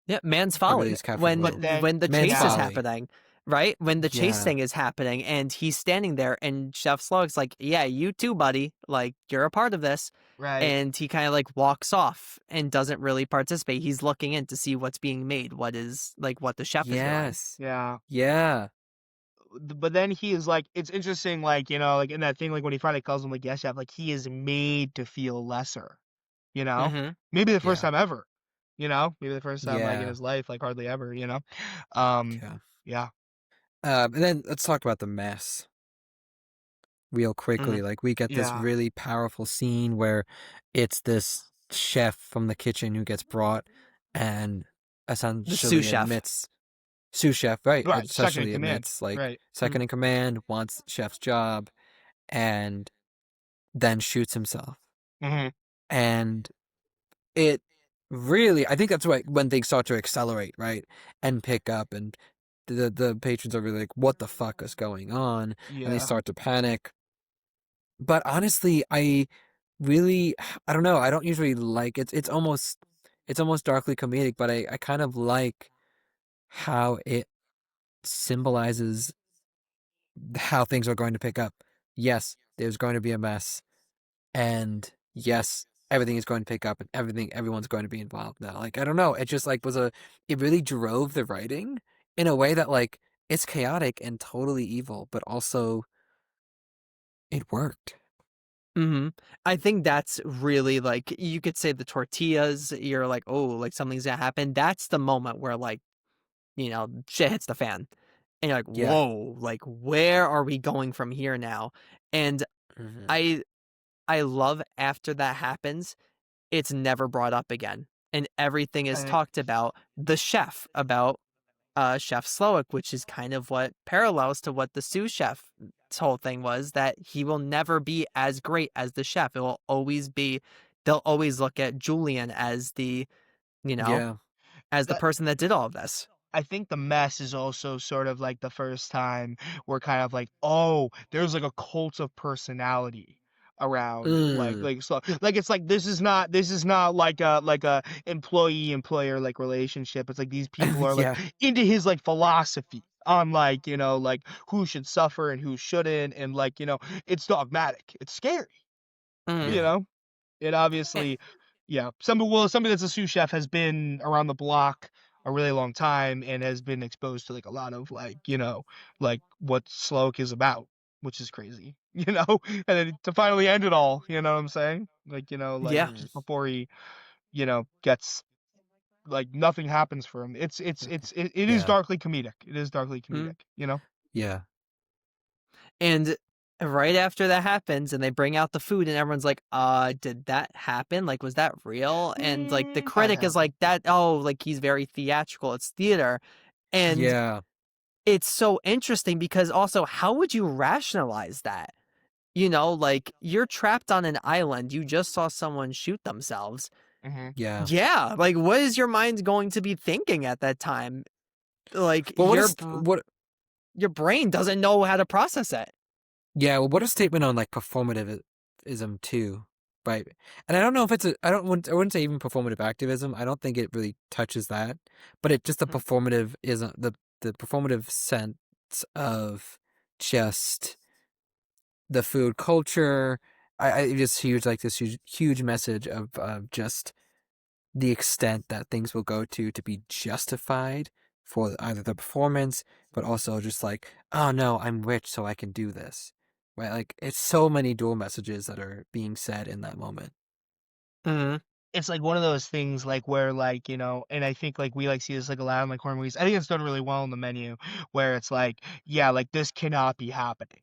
Yeah, man's it really folly. is captivating. But then, When the Man's chase is yeah. folly. happening, right? When the chase Yeah. thing is happening, and he's standing there, and Chef Slug's like, "Yeah, you too, buddy. Like you're a part of this." Right. And he kind of like walks off and doesn't really participate. He's looking in to see what's being made, what the chef is doing. Yes. Yeah. Yeah. But then he is like, it's interesting, like, like in that thing, like when he finally calls him like yes chef, like he is made to feel lesser, you know? Mm-hmm. Maybe the first Yeah. time ever, maybe the first time like in Yeah. his life, like hardly ever. Um, Yeah. yeah. And then let's talk about the mess real quickly. Mm-hmm. Like we get this Yeah. really powerful scene where it's this chef from the kitchen who gets brought and The sous essentially chef. admits sous chef, right? Right. Second in Essentially command. admits like Right. second in command, wants chef's job, and then shoots himself. Mm-hmm. And it really, I think that's when things start to accelerate, right? And pick up, and the patrons are really like, what the fuck is going on? And they Yeah. start to panic. But honestly, I don't know. I don't usually like it's almost darkly comedic, but I kind of like how it symbolizes how things are going to pick up. Yes, there's going to be a mess, and yes, everything is going to pick up and everyone's going to be involved now. Like, I don't know. It just like it really drove the writing in a way that like it's chaotic and totally evil, but also it worked. Hmm. I think that's really like you could say the tortillas, you're like, oh, like something's gonna happen. That's the moment where like, shit hits the fan. And you're like, Yeah. whoa, like where are we going from here now? And Hmm. I I love after that happens, it's never brought up again. And everything is I, talked about the chef, about Chef Slowick, which is kind of what parallels to what the sous chef's whole thing was, that he will never be as great as the chef. It will always be, they'll always look at Julian as you know, Yeah. as the that person that did all of this. I think the mess is also sort of like the first time we're kind of like, oh, there's like a cult of personality around Mm. so like it's like this is not like a employee employer like relationship. It's like these people are like Yeah. into his like philosophy on like, like who should suffer and who shouldn't, and like, it's dogmatic. It's scary, Hmm. you Yeah. know? It obviously, yeah. Somebody that's a sous chef has been around the block a really long time and has been exposed to like a lot of like, like what Sloak is about, which is crazy, And then to finally end it all, you know what I'm saying? Like, like Yeah. Hmm. just before he, gets like nothing happens for him. It is Yeah. darkly comedic. It is darkly Mm. comedic. Yeah. And right after that happens and they bring out the food and everyone's like, did that happen? Like, was that real? And like the That critic is happened. like, that, oh, like he's very theatrical. It's theater. And Yeah. it's so interesting because also, how would you rationalize that? Like you're trapped on an island. You just saw someone shoot themselves. Hmm. Yeah. Yeah. Like, what is your mind going to be thinking at that time? Like, But what your brain doesn't know how to process it. yeah, well, what a statement on like performativism too, right? And I don't know if it's I wouldn't say even performative activism. I don't think it really touches that, but it just the performative isn't the performative sense of just the food culture. I just huge like this huge message of just the extent that things will go to be justified for either the performance, but also just like, oh no, I'm rich, so I can do this. Right? Like, it's so many dual messages that are being said in that moment. Hmm. It's like one of those things like where like, and I think like we like see this like a lot in like horror movies. I think it's done really well in the menu where it's like, yeah, like this cannot be happening,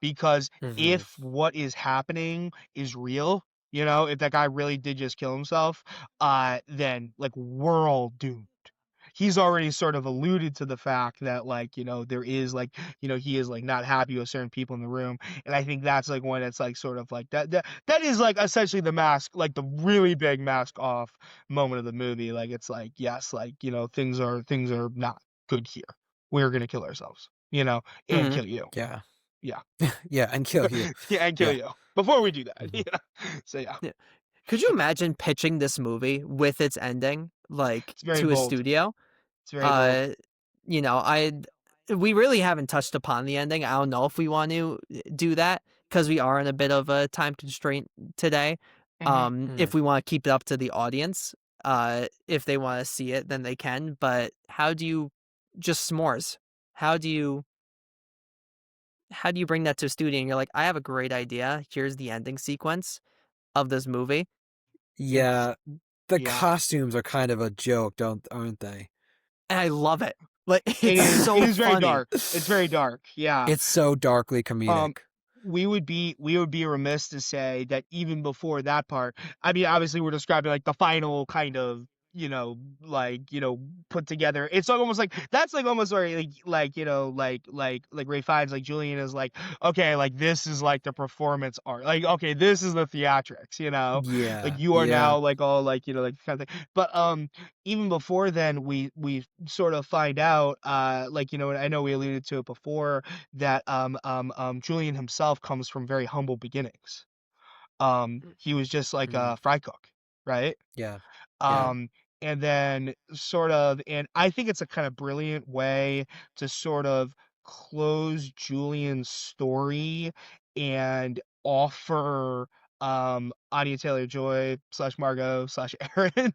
because Hmm. if what is happening is real, if that guy really did just kill himself, then like we're all doomed. He's already sort of alluded to the fact that like, there is like, he is like not happy with certain people in the room. And I think that's like when it's like sort of like that is like essentially the mask, like the really big mask off moment of the movie. Like it's like, yes, like, things are not good here. We're gonna kill ourselves, and Hmm. kill you. Yeah. Yeah. Yeah, and kill you. Yeah, and kill Yeah. you. Before we do that. Hmm. So yeah. Yeah. Could you imagine pitching this movie with its ending, like It's very to a bold. studio? It's very bold. Uh, I we really haven't touched upon the ending. I don't know if we want to do that because we are in a bit of a time constraint today. Hmm. Hmm. If we want to keep it up to the audience, if they want to see it, then they can. But how do you just s'mores? How do you bring that to a studio and you're like, I have a great idea. Here's the ending sequence of this movie, It's Yeah, the yeah. costumes are kind of a joke, aren't they? and I love it. Like It it's is. It so is very funny. dark. It's very dark. Yeah. It's so darkly Um, comedic. we would be remiss to say that even before that part, I mean, obviously we're describing like the final kind of, like, put together. It's like almost like that's like almost like, like Ray finds like Julian is like, okay, like this is like the performance art. Like, okay, this is the theatrics, like Yeah, you are yeah. now like all like, like kind of thing. But even before then, we sort of find out, like, and I know we alluded to it before that Julian himself comes from very humble beginnings. He was just like Hmm. a fry cook, right? Yeah, yeah. Hmm. Um, and then sort of, and I think it's a kind of brilliant way to sort of close Julian's story and offer Anya Taylor-Joy / Margot / Aaron,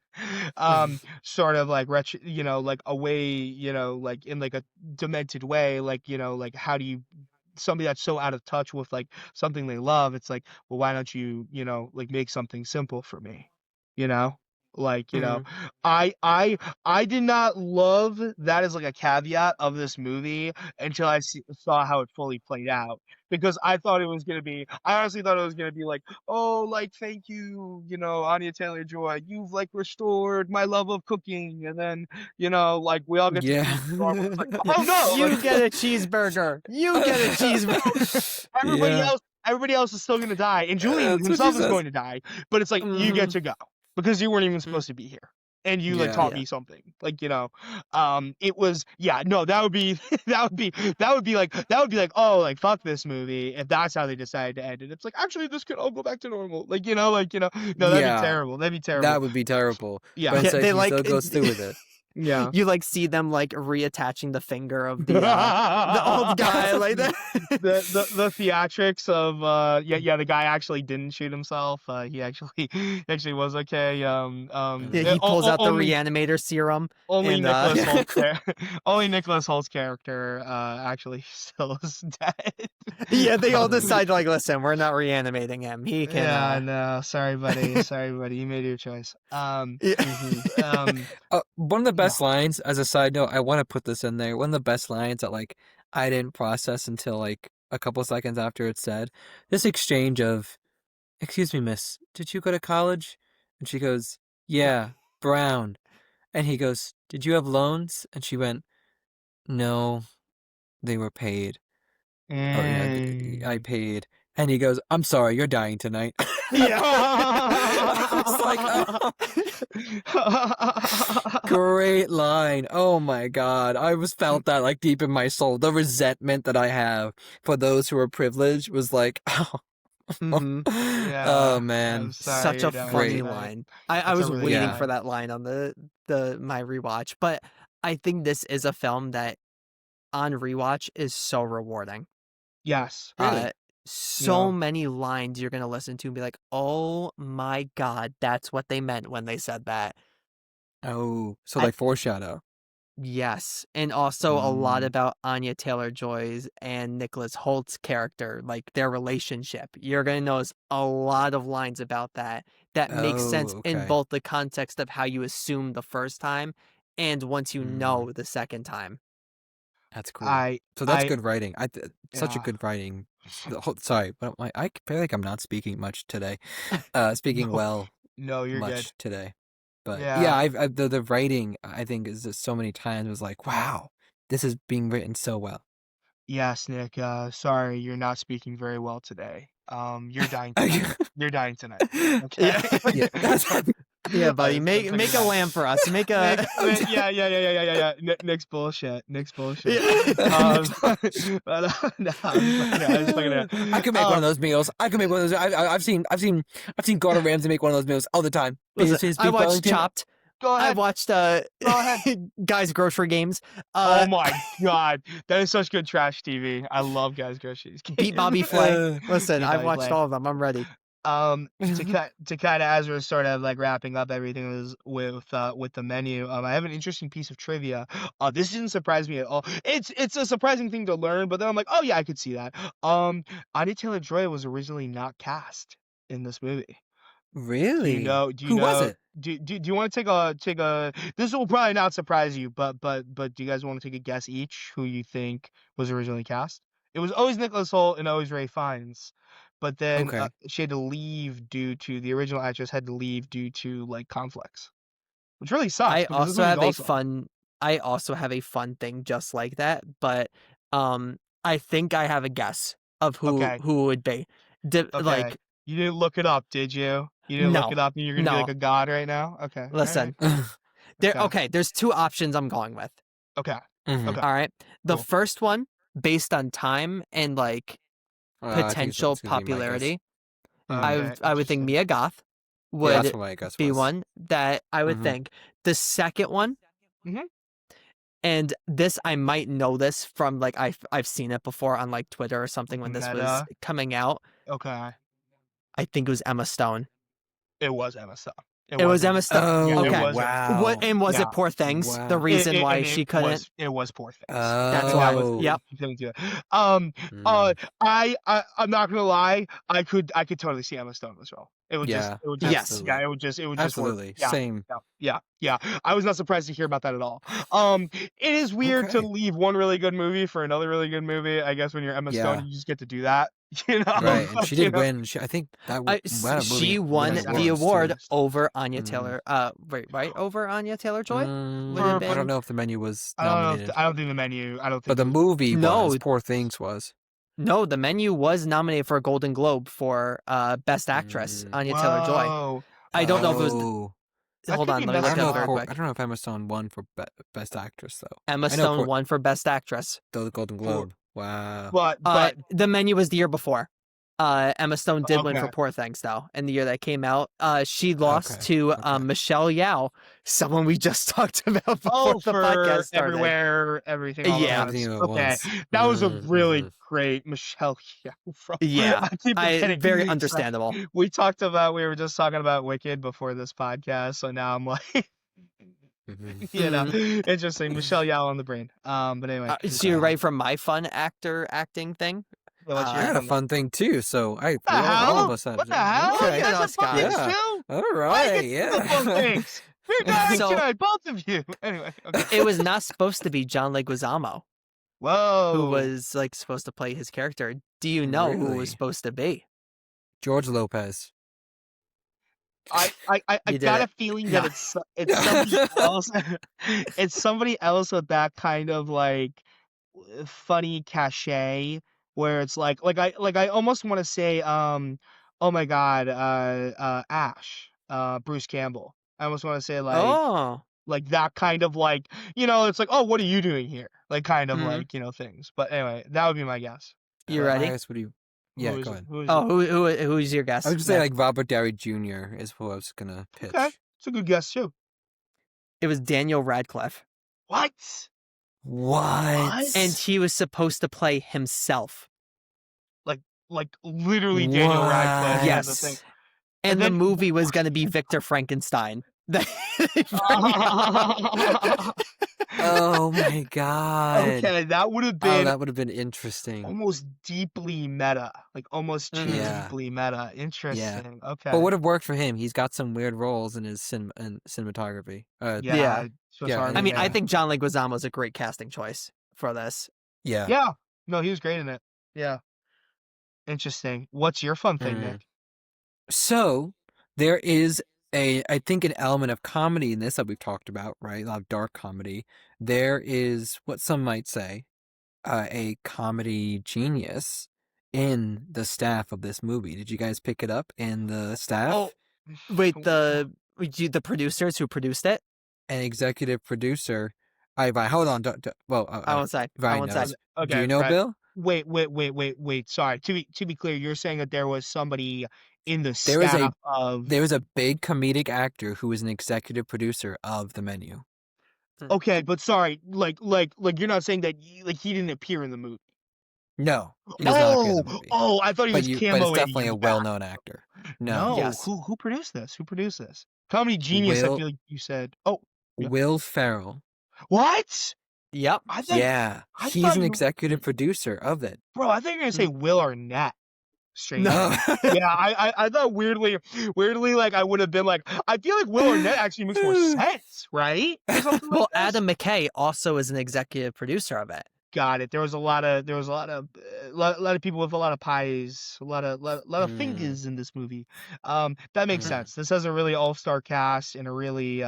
sort of like like away, like in like a demented way, like like how do you somebody that's so out of touch with like something they love, it's like, well, why don't you, like make something simple for me, you know? Like, Mhm. I did not love that as like a caveat of this movie until saw how it fully played out. Because I honestly thought it was gonna be like, oh, like thank you, Anya Taylor-Joy, you've like restored my love of cooking, and then, like we all get to Yeah. keep normal. It's like, oh no, like You get a cheeseburger. You get a cheeseburger. everybody Yeah. else everybody else is still gonna die, and Julian That's what she himself is says. going to die, but it's like you get Mhm. to go because you weren't even supposed to be here. And you like Yeah. taught Yeah. me something. Like, it was yeah, no, that would be that would be like, oh, like fuck this movie if that's how they decided to end it. It's like actually this could all go back to normal. Like, no, that'd be Yeah. terrible. That'd be terrible. That would be terrible. But Yeah. Yeah, instead, they she like still goes through with it. Yeah. you like see them like reattaching the finger of the old guy like that. The theatrics of the guy actually didn't shoot himself. He actually he actually was okay. Yeah, he pulls out the Only reanimator serum only and Nicholas Holt's only Nicholas Holt's character actually still is dead. yeah, they all Um, decide like, listen, we're not reanimating him. He can yeah, no, sorry, buddy. Sorry, buddy. You made your choice. yeah. One of the Yeah. best lines, as a side note, I want to put this in there. One of the best lines that like I didn't process until like a couple seconds after it's said. This exchange of, "Excuse me, miss, did you go to college?" And she goes, "Yeah, Brown." And he goes, "Did you have loans?" And she went, "No, they were paid." Or I Mm. paid. And he goes, "I'm sorry, you're dying tonight." Yeah. I was like, oh, great line. Oh my God. I was felt that like deep in my soul. The resentment that I have for those who are privileged was like, oh, Mhm. oh Yeah, I'm man. sorry Such a you're dying funny Great. tonight. line. I That's a was really good waiting Yeah. for line. that line on the my rewatch, but I think this is a film that on rewatch is so rewarding. Yes. Uh, Really? so No. many lines you're gonna listen to and be like, "Oh my God, that's what they meant when they said that." Oh, so I like foreshadow. Yes, and also a lot Mm. about Anya Taylor-Joy's and Nicholas Holt's character, like their relationship. You're gonna notice a lot of lines about that that makes Oh, sense in okay. both the context of how you assume the first time and once you Mm, know the second time. that's cool. I So that's I good writing. Such a yeah. good writing. Sorry, but I feel like I'm not speaking much today. Speaking No. well No, you're good. much today. But yeah, Yeah. the writing I think is just so many times was like, wow, this is being written so well. Yes, Nick, sorry, you're not speaking very well today. You're dying tonight. You're dying tonight. Okay? Yeah. Yeah, that's Yeah, buddy, That's like make a lamb for us. Make a Yeah, yeah, yeah, yeah, yeah, yeah, yeah. Nick's bullshit. Nick's bullshit. Yeah. But, no, I'm just fucking I could make one of those meals. I could make one of those. I've seen Gordon Ramsay make one of those meals all the time. Listen, His I beef watched Wellington. Chopped. Go I ahead. watched Go ahead. Guys Grocery Games. Oh my God, that is such good trash TV. I love Guys Groceries. Beat Bobby Flay. Listen, Beat I've Bobby watched Flay. all of them. I'm ready. To kind of as we're sort of like wrapping up everything with the menu, I have an interesting piece of trivia. This didn't surprise me at all. It's a surprising thing to learn, but then I'm like, oh yeah, I could see that. Anya Taylor-Joy was originally not cast in this movie. Do you Really? know? Do you Who was know? it? Do you want to take a? This will probably not surprise you, but do you guys want to take a guess each who you think was originally cast? It was always Nicholas Hoult and always Ray Fiennes, but then Okay. she had to leave due to the original actress had to leave due to like conflicts, which really sucks I because this also movie's have a awesome. fun I also have a fun thing just like that, but I think I have a guess of Okay, who it would be. okay. Like You didn't look it up, did you? You didn't look no. it up, and you're gonna be like No. a god right now. Okay, all right, Listen. There okay, okay, there's two options I'm going with. okay, hmm okay. All right. The Cool. first one based on time and like I think potential it's gonna be my guess. popularity, Hmm. Okay, I would think interesting. Mia Goth Yeah, that's would what my guess be was. one that I would Hmm. think. The second one, Mhm. and this I might know this from like I've seen it before on like Twitter or something when this was Meta. coming out. Okay. I think it was Emma Stone. It was Emma Stone. It was Emma Stone. Oh, Yeah, it Okay. was Emma Stone. wow. What and was Yeah. it Poor Things? Wow. The reason why And she couldn't. it was Poor Things. That's And why. that was Oh. Yep. she couldn't do it. Mm. I'm not gonna lie. I could totally see Emma Stone as well. It would Yeah, just Yes. yeah. It would just work. Absolutely. Yeah. Same. Yeah. I was not surprised to hear about that at all. It is weird to Okay. leave one really good movie for another really good movie. I guess when you're Emma Stone, Yeah. you just get to do that. You know, Right, and she You did know? win. I think that movie She won won Best the Actress, award too. over Anya Mm. Taylor. Right over Anya Taylor-Joy. Would it have I been? don't know if the menu was I don't know. nominated, I don't think the menu. I don't think. but the it was- movie No. was. Poor Things was. No, the menu was nominated for a Golden Globe for Best Actress. Anya Taylor-Joy. Whoa. I don't know if it was. Oh. That Hold could on, be let me I look don't it know up very if quick. I don't know if Emma Stone won for Best Actress though. Emma I know Stone won for Best Actress. The Golden Globe. Wow. But The menu was the year before. Emma Stone did win for Okay. Poor Things, though, in the year that came out. She lost Okay, to okay. Michelle Yeoh, someone we just talked about before the podcast started. Everywhere, everything. All Yeah. at once. Everything all at Okay, once. that was a really Mhm. great Michelle Yeoh. From, Yeah, I keep forgetting. very understandable. We were just talking about Wicked before this podcast, so now I'm like, Mhm. you know, interesting. Michelle Yeoh on the brain. But anyway, So you're ready for my fun acting thing? what's I your had a fun- fun thing too, so What the all hell? of us had. What the hell? Okay. You guys have fun things Yeah. too? All Why right, you get the fun yeah. things? You're guys So- tonight, both of you. Anyway, okay. It was not supposed to be John Leguizamo Whoa. who was like supposed to play his character. Do you know who it Really? was supposed to be? George Lopez. I You did got it. a feeling No. that it's somebody else. It's somebody else with that kind of like funny cachet where it's like I almost want to say oh my god Ash Bruce Campbell. I almost want to say like that kind of like it's like, oh, what are you doing here, like kind of Mhm. like things. But anyway, that would be my guess. You ready? Elias, what do you? Yeah, Who is go it? ahead. Who is Oh, it? who's your guess? I was gonna say Nick? like Robert Downey Jr. is who I was gonna pitch. Okay, it's a good guess too. It was Daniel Radcliffe, What? What? and he was supposed to play himself. Like literally Daniel Radcliffe. What? was the thing. Yes, and the then- movie was going to be Victor Frankenstein. Oh my god. Okay, that would have Oh, been that would have been interesting. almost deeply meta, like almost too Yeah. deeply meta. Interesting. Okay. But would have worked for him. He's got some weird roles in his cinematography. Yeah. so Yeah, sorry, I mean, I yeah. think John Leguizamo is a great casting choice for this. Yeah. Yeah. No, he was great in it. Yeah. Interesting. What's your fun thing, Mhm. Nick? So there is I think an element of comedy in this that we've talked about, right? A lot of dark comedy. There is what some might say a comedy genius in the staff of this movie. Did you guys pick it up in the staff? Oh, wait, the producers who produced it? An executive producer. Hold on. Well, I won't say. I Ryan won't say. knows. Okay. Do you know, right. Bill? Wait. Sorry. To be clear, you're saying that there was somebody in the There is a- staff of. There was a big comedic actor who was an executive producer of the menu. Okay, but sorry, like you're not saying that he didn't appear in the movie. No, he does not appear in the movie. Oh, I thought he was but camoing. it's definitely in a the back. well-known actor. No. Yes. Who produced this? Who produced this? Comedy Genius. I Will- feel like you said. Oh, yeah. Will Ferrell. What? Yep. I thought, Yeah, I he's thought an you- executive producer of it. bro. I think you're gonna say Will Arnett. Straight. No. Yeah, I thought weirdly, like I would have been like, I feel like Will Arnett actually makes more sense, right? Or something like Well, this. Adam McKay also is an executive producer of it. Got it. There was a lot of people with a lot of pies, a lot of fingers in this movie. That makes Mm. sense. This has a really all-star cast and a really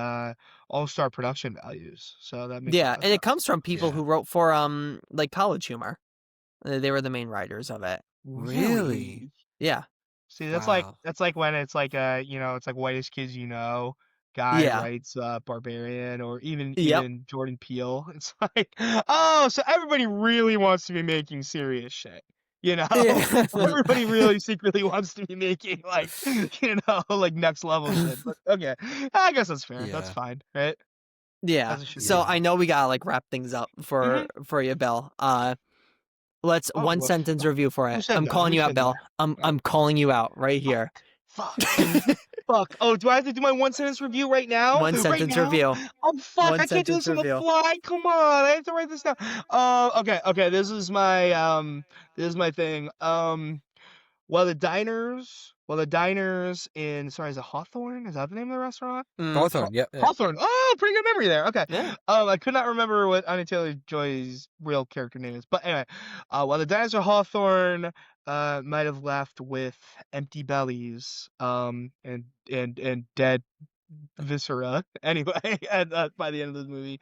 all-star production values. So that makes a Yeah, lot of and it sense. comes from people Yeah. who wrote for like College Humor. They were the main writers of it. Really? Yeah. See, that's Wow. like when it's like it's like Whitest Kids guy Yeah. writes Barbarian, or even Yep. Jordan Peele. It's like, oh, so everybody really wants to be making serious shit. Yeah. Everybody really secretly wants to be making like like next level shit. But okay, I guess that's fair. That's Yeah. fine, right? Yeah. As it should So be. I know we gotta like wrap things up for you, Bill. Let's Oh, one well, sentence review for who it. said I'm that? calling Who you out, said that? Bill. I'm calling you out right here. Fuck. Fuck. Oh, do I have to do my one sentence review right now? One Right sentence now? review. Oh fuck! One I can't do sentence this on the review. fly. Come on, I have to write this down. Okay. This is my thing. While the diners in, sorry, is it Hawthorne? Is that the name of the restaurant? Hawthorne, yeah. Hawthorne. Oh, pretty good memory there. Okay. Yeah. I could not remember what Anya Taylor-Joy's real character name is, but anyway, while the diners are Hawthorne, might have left with empty bellies, and dead viscera. Anyway, and, by the end of the movie,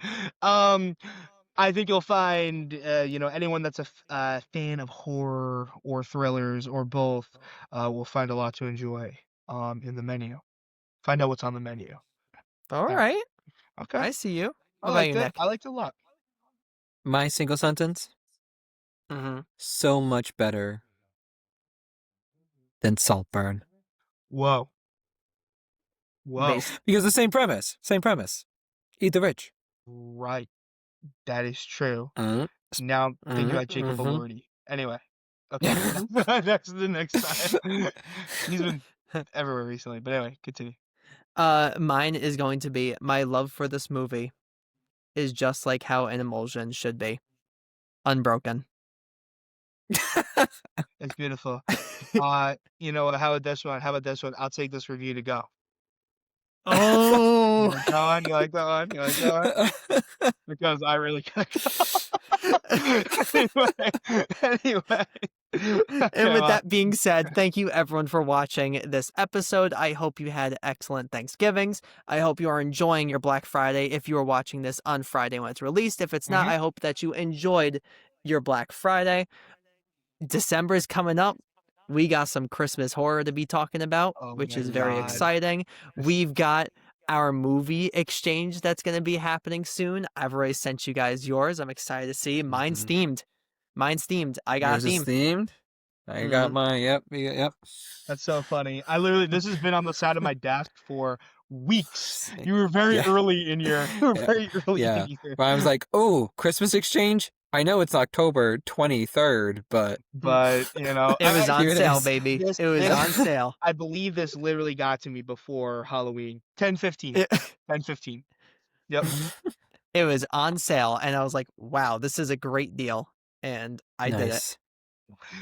I think you'll find, anyone that's a fan of horror or thrillers or both, will find a lot to enjoy, in the menu. Find out what's on the menu. All Yeah. right. Okay. I see you. I What about liked you, it. Nick? I liked it a lot. My single sentence: Mm-hmm. so much better than Saltburn. Whoa. Whoa. Because the same premise. Eat the rich. Right. That is true. Mm. Now I'm thinking about Jacob Mhm. Elordi. Anyway. Okay. The next time. He's been everywhere recently. But anyway, continue. Mine is going to be my love for this movie is just like how an emulsion should be. Unbroken. That's beautiful. How about this one? How about this one? I'll take this review to go. You Oh. like that one? You like that one? You like that one? Because I really anyway. And with that being said, thank you everyone for watching this episode. I hope you had excellent Thanksgivings. I hope you are enjoying your Black Friday if you are watching this on Friday when it's released. If it's not, I hope that you enjoyed your Black Friday. December is coming up. We got some Christmas horror to be talking about, Oh which my is very God. exciting. We've got our movie exchange that's going to be happening soon. I've already sent you guys yours. I'm excited to see. Mine's themed. I got Yours a is theme. themed. I got mine. Yep. That's so funny. This has been on the side of my desk for weeks. You were very Yeah. early in your, Yeah. But I was like, oh, Christmas exchange? I know it's October 23rd, but But, It was on Here it sale, is. baby. This- It was this- on sale. I believe this literally got to me before Halloween. 10:15. 10:15. Yep. It was on sale, and I was like, wow, this is a great deal. And I did it.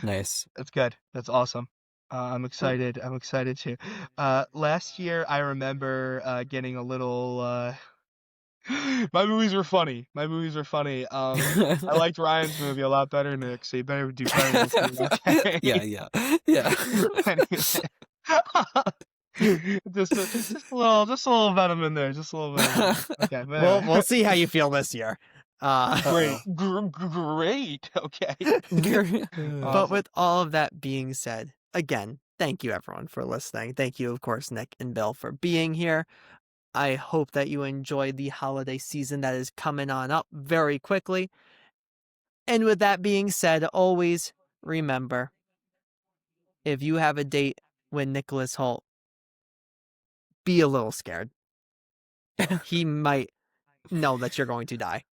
Nice. That's good. That's awesome. I'm excited. I'm excited too. Last year I remember getting a little. My movies were funny. I liked Ryan's movie a lot better, Nick. So you better do better this year. Okay? Yeah. just a little venom in there. Just a little venom. Okay. But anyway. We'll see how you feel this year. Great. Great. Okay. But with all of that being said, again, thank you everyone for listening. Thank you, of course, Nick and Bill for being here. I hope that you enjoyed the holiday season that is coming on up very quickly. And with that being said, always remember, if you have a date with Nicholas Holt, be a little scared. He might know that you're going to die.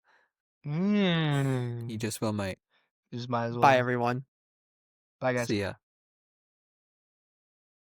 You just might. Just might as well. Bye, everyone. Bye, guys. See ya.